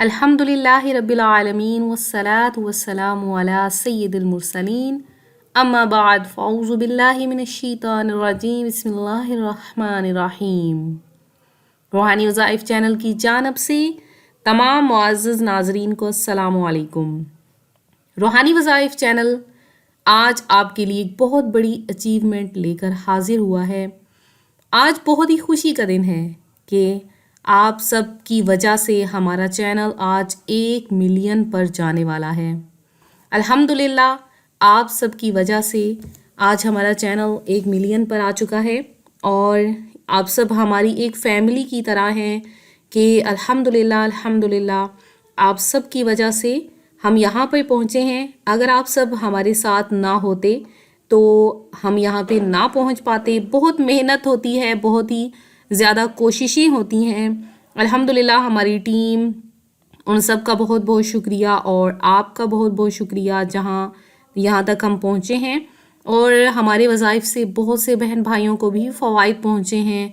الحمدللہ رب العالمین والصلاة والسلام علی سید المرسلین اما بعد فاعوذ باللہ من الشیطان الرجیم بسم اللہ الرحمن الرحیم۔ روحانی وظائف چینل کی جانب سے تمام معزز ناظرین کو السلام علیکم۔ روحانی وظائف چینل آج آپ کے لیے ایک بہت بڑی اچیومنٹ لے کر حاضر ہوا ہے۔ آج بہت ہی خوشی کا دن ہے کہ آپ سب کی وجہ سے ہمارا چینل آج 1 ملین پر جانے والا ہے۔ الحمدللہ آپ سب کی وجہ سے آج ہمارا چینل 1 ملین پر آ چکا ہے اور آپ سب ہماری ایک فیملی کی طرح ہیں کہ الحمدللہ آپ سب کی وجہ سے ہم یہاں پہ پہنچے ہیں۔ اگر آپ سب ہمارے ساتھ نہ ہوتے تو ہم یہاں پہ نہ پہنچ پاتے۔ بہت محنت ہوتی ہے، بہت ہی زیادہ کوششیں ہوتی ہیں۔ الحمدللہ ہماری ٹیم، ان سب کا بہت بہت شکریہ اور آپ کا بہت بہت شکریہ یہاں تک ہم پہنچے ہیں، اور ہمارے وظائف سے بہت سے بہن بھائیوں کو بھی فوائد پہنچے ہیں۔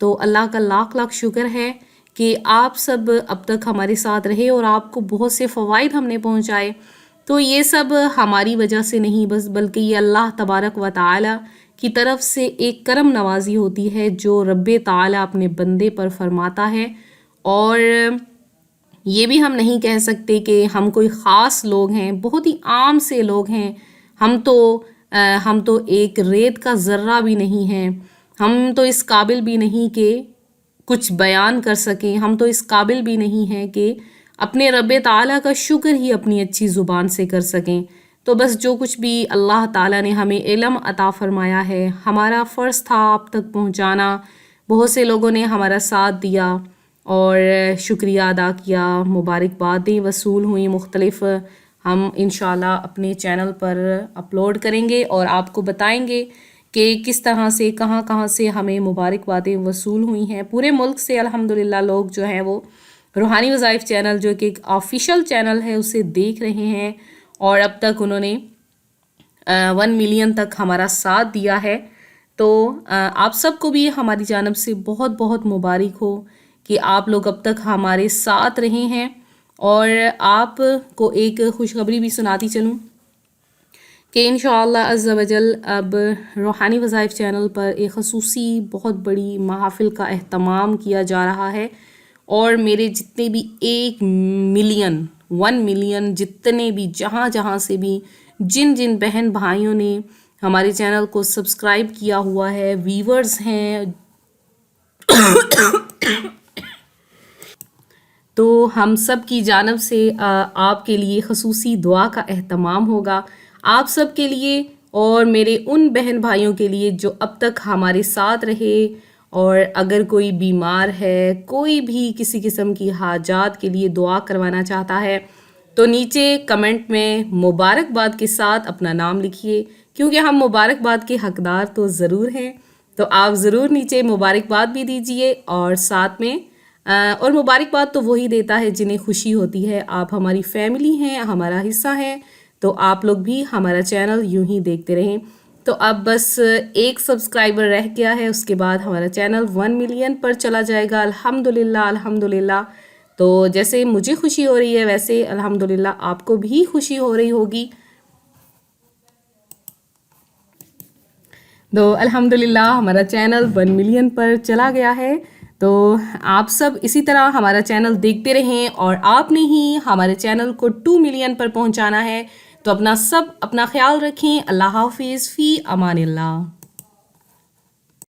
تو اللہ کا لاکھ لاکھ شکر ہے کہ آپ سب اب تک ہمارے ساتھ رہے اور آپ کو بہت سے فوائد ہم نے پہنچائے۔ تو یہ سب ہماری وجہ سے نہیں بلکہ یہ اللہ تبارک و تعالی کی طرف سے ایک کرم نوازی ہوتی ہے جو رب تعالی اپنے بندے پر فرماتا ہے۔ اور یہ بھی ہم نہیں کہہ سکتے کہ ہم کوئی خاص لوگ ہیں، بہت ہی عام سے لوگ ہیں۔ ہم تو ایک ریت کا ذرہ بھی نہیں ہیں۔ ہم تو اس قابل بھی نہیں کہ کچھ بیان کر سکیں۔ ہم تو اس قابل بھی نہیں ہیں کہ اپنے رب تعالیٰ کا شکر ہی اپنی اچھی زبان سے کر سکیں۔ تو بس جو کچھ بھی اللہ تعالیٰ نے ہمیں علم عطا فرمایا ہے، ہمارا فرض تھا آپ تک پہنچانا۔ بہت سے لوگوں نے ہمارا ساتھ دیا اور شکریہ ادا کیا، مبارکبادیں وصول ہوئیں مختلف۔ ہم انشاءاللہ اپنے چینل پر اپلوڈ کریں گے اور آپ کو بتائیں گے کہ کس طرح سے کہاں سے ہمیں مبارکبادیں وصول ہوئی ہیں۔ پورے ملک سے الحمدللہ لوگ جو ہیں وہ روحانی وظائف چینل، جو کہ ایک آفیشیل چینل ہے، اسے دیکھ رہے ہیں اور اب تک انہوں نے 1 ملین تک ہمارا ساتھ دیا ہے۔ تو آپ سب کو بھی ہماری جانب سے بہت بہت مبارک ہو کہ آپ لوگ اب تک ہمارے ساتھ رہے ہیں۔ اور آپ کو ایک خوشخبری بھی سناتی چلوں کہ انشاءاللہ عز و جل اب روحانی وظائف چینل پر ایک خصوصی بہت بڑی محافل کا اہتمام کیا جا رہا ہے، اور میرے جتنے بھی 1 ملین جتنے بھی جہاں سے بھی جن بہن بھائیوں نے ہمارے چینل کو سبسکرائب کیا ہوا ہے، ویورز ہیں، تو ہم سب کی جانب سے آپ کے لیے خصوصی دعا کا اہتمام ہوگا، آپ سب کے لیے اور میرے ان بہن بھائیوں کے لیے جو اب تک ہمارے ساتھ رہے۔ اور اگر کوئی بیمار ہے، کوئی بھی کسی قسم کی حاجات کے لیے دعا کروانا چاہتا ہے تو نیچے کمنٹ میں مبارکباد کے ساتھ اپنا نام لکھیے، کیونکہ ہم مبارکباد کے حقدار تو ضرور ہیں۔ تو آپ ضرور نیچے مبارکباد بھی دیجئے اور ساتھ میں اور مبارکباد تو وہی دیتا ہے جنہیں خوشی ہوتی ہے۔ آپ ہماری فیملی ہیں، ہمارا حصہ ہیں، تو آپ لوگ بھی ہمارا چینل یوں ہی دیکھتے رہیں۔ تو اب بس 1 سبسکرائبر رہ گیا ہے، اس کے بعد ہمارا چینل 1 ملین پر چلا جائے گا الحمدللہ۔ تو جیسے مجھے خوشی ہو رہی ہے ویسے الحمدللہ آپ کو بھی خوشی ہو رہی ہوگی۔ تو الحمدللہ ہمارا چینل 1 ملین پر چلا گیا ہے۔ تو آپ سب اسی طرح ہمارا چینل دیکھتے رہیں، اور آپ نے ہی ہمارے چینل کو 2 ملین پر پہنچانا ہے۔ تو اپنا خیال رکھیں۔ اللہ حافظ، فی امان اللہ۔